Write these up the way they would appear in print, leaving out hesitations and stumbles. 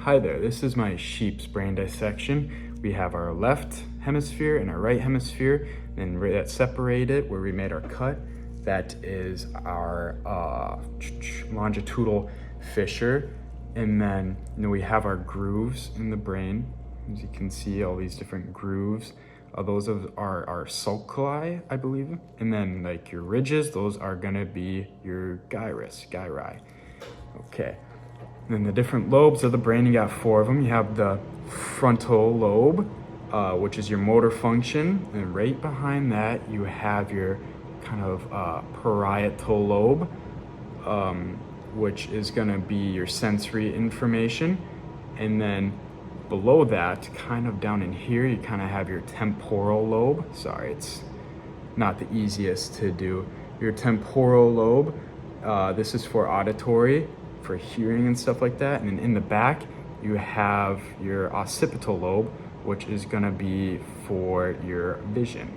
Hi there, this is my sheep's brain dissection. We have our left hemisphere and our right hemisphere, and that's separated where we made our cut. That is our longitudinal fissure. And then we have our grooves in the brain. As you can see, all these different grooves. Those are our sulci, I believe. And then like your ridges, those are gonna be your gyri. Okay. And then the different lobes of the brain, you got 4 of them. You have the frontal lobe, which is your motor function. And right behind that, you have your kind of parietal lobe, which is gonna be your sensory information. And then below that, kind of down in here, you kind of have your temporal lobe. Sorry, it's not the easiest to do. Your temporal lobe, this is for auditory, for hearing and stuff like that. And then in the back, you have your occipital lobe, which is gonna be for your vision.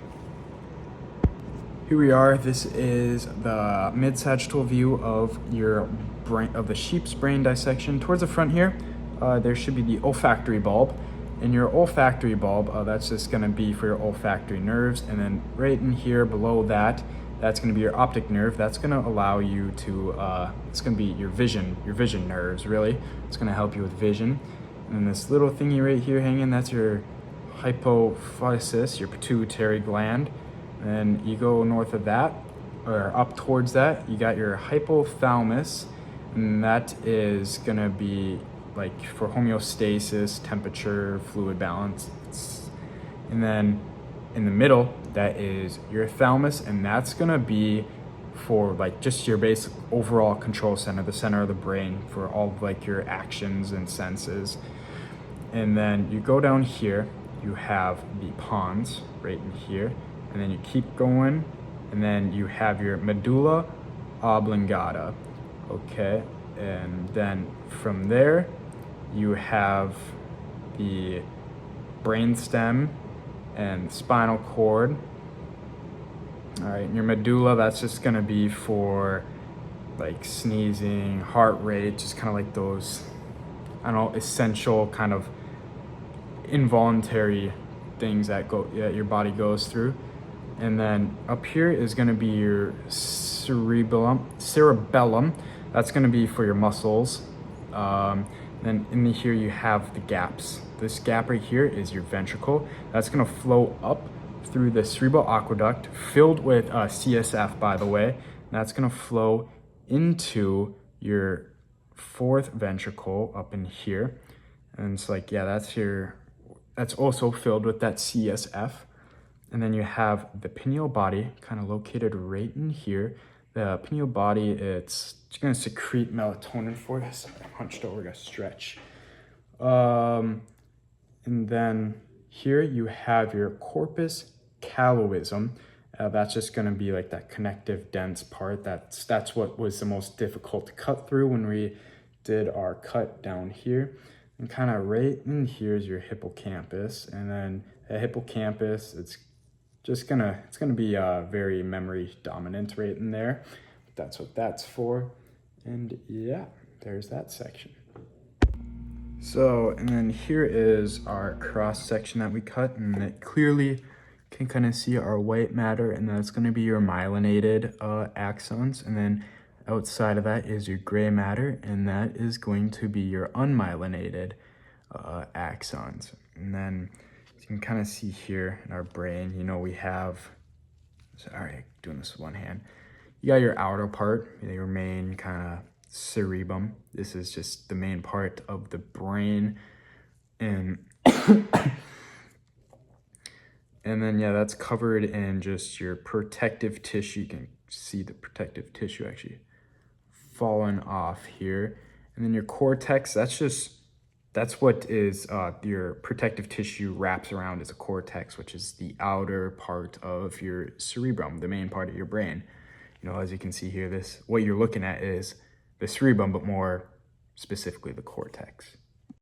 Here we are. This is the mid-sagittal view of your brain, of the sheep's brain dissection. Towards the front here, there should be the olfactory bulb. And your olfactory bulb, that's just gonna be for your olfactory nerves. And then right in here below that, that's gonna be your optic nerve. That's gonna allow you to, it's gonna be your vision nerves, really. It's gonna help you with vision. And then this little thingy right here hanging, that's your hypophysis, your pituitary gland. And you go north of that, or up towards that, you got your hypothalamus, and that is gonna be like for homeostasis, temperature, fluid balance. And then in the middle, that is your thalamus, and that's gonna be for like just your basic overall control center, the center of the brain for all of like your actions and senses. And then you go down here, you have the pons right in here, and then you keep going, and then you have your medulla oblongata, okay? And then from there, you have the brainstem and spinal cord. All right, and your medulla, that's just gonna be for like sneezing, heart rate, just kind of like those, I don't know, essential kind of involuntary things that your body goes through. And then up here is gonna be your cerebellum. That's gonna be for your muscles. Then in here you have the gaps. This gap right here is your ventricle. That's gonna flow up through the cerebral aqueduct, filled with CSF, by the way. And that's gonna flow into your 4th ventricle up in here. And it's like, yeah, that's also filled with that CSF. And then you have the pineal body, kind of located right in here. The pineal body, it's gonna secrete melatonin for us. I'm hunched over, gotta stretch. And then here you have your corpus callosum. That's just gonna be like that connective dense part. That's what was the most difficult to cut through when we did our cut down here. And kind of right in here is your hippocampus. And then the hippocampus, it's gonna be very memory dominant right in there. That's what that's for. And yeah, there's that section. So, and then here is our cross section that we cut, and it clearly can kind of see our white matter, and that's gonna be your myelinated axons. And then outside of that is your gray matter, and that is going to be your unmyelinated axons. And then you can kind of see here in our brain, we have, sorry, doing this with one hand. You got your outer part, your main kind of cerebrum. This is just the main part of the brain. And and then, yeah, that's covered in just your protective tissue. You can see the protective tissue actually falling off here. And then your cortex, that's what is your protective tissue wraps around as a cortex, which is the outer part of your cerebrum, the main part of your brain. As you can see here, what you're looking at is the cerebrum, but more specifically the cortex.